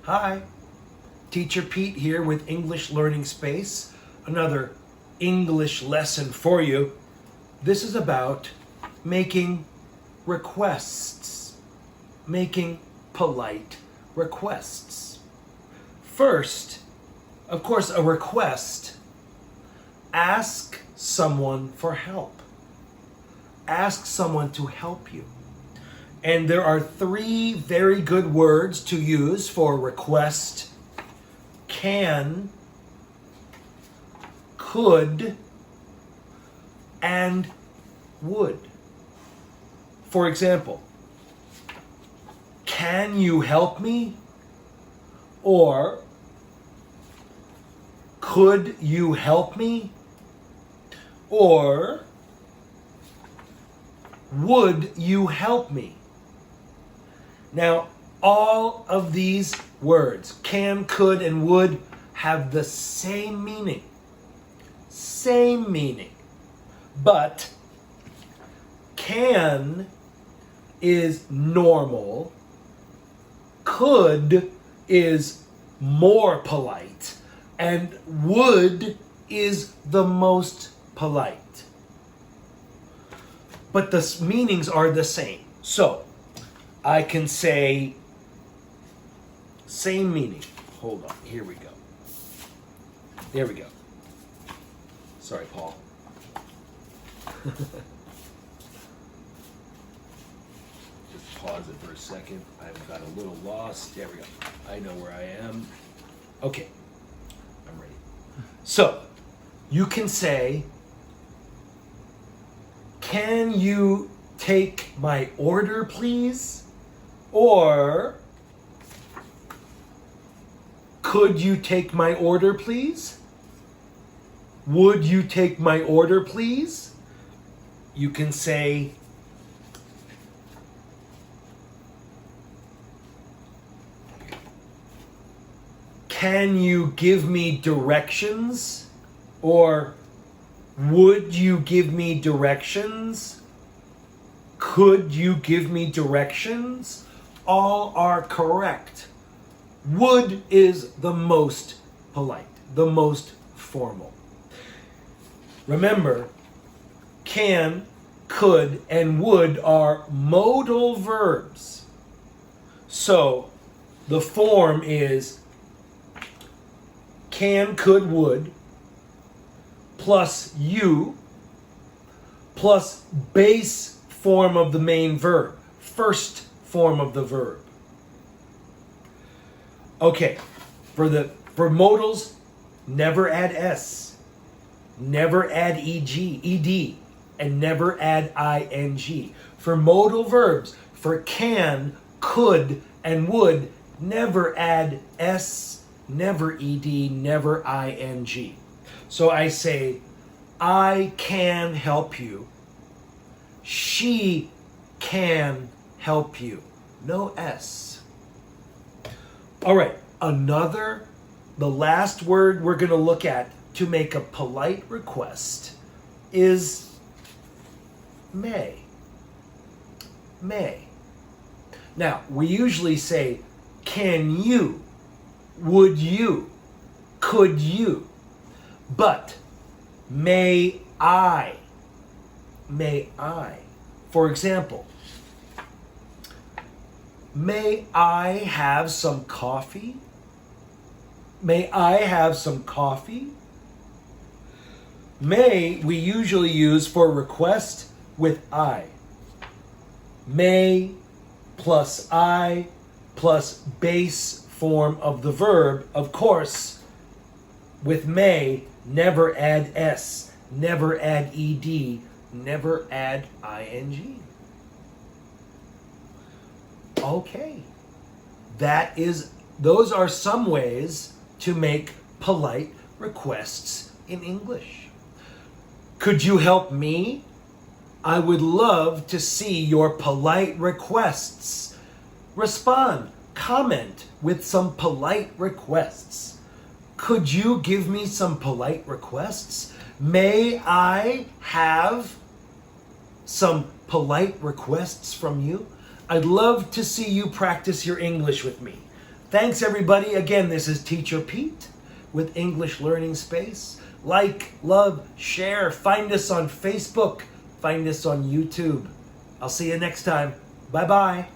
Hi, Teacher Pete here with English Learning Space. Another English lesson for you. This is about making requests, making polite requests. First, of course, a request. Ask someone for help. Ask someone to help you. And there are three very good words to use for request: can, could, and would. For example, can you help me? Or could you help me? Or would you help me? Now, all of these words, can, could, and would, have the same meaning. Same meaning. But can is normal. Could is more polite. And would is the most polite. But the meanings are the same. So, I can say, same meaning. Hold on, here we go. There we go. Sorry, Paul. Just pause it for a second. I've got a little lost. There we go. I know where I am. Okay, I'm ready. So, you can say, can you take my order, please? Or, could you take my order, please? Would you take my order, please? You can say, can you give me directions? Or, would you give me directions? Could you give me directions? All are correct. Would is the most polite, the most formal. Remember, can, could, and would are modal verbs. So, the form is can, could, would, plus you, plus base form of the main verb, first form of the verb. Okay, for modals, never add s, never add ed, and never add ing. For modal verbs, for can, could, and would, never add s, never ed, never ing. So I say, I can help you. She can help you. No S. All right, the last word we're going to look at to make a polite request is may. May. Now, we usually say, can you? Would you? Could you? But, may I? May I? For example, may I have some coffee? May I have some coffee? May we usually use for request with I. May plus I plus base form of the verb. Of course, with may, never add s, never add ed, never add ing. Okay. Those are some ways to make polite requests in English. Could you help me? I would love to see your polite requests. Respond, comment with some polite requests. Could you give me some polite requests? May I have some polite requests from you? I'd love to see you practice your English with me. Thanks, everybody. Again, this is Teacher Pete with English Learning Space. Like, love, share. Find us on Facebook. Find us on YouTube. I'll see you next time. Bye-bye.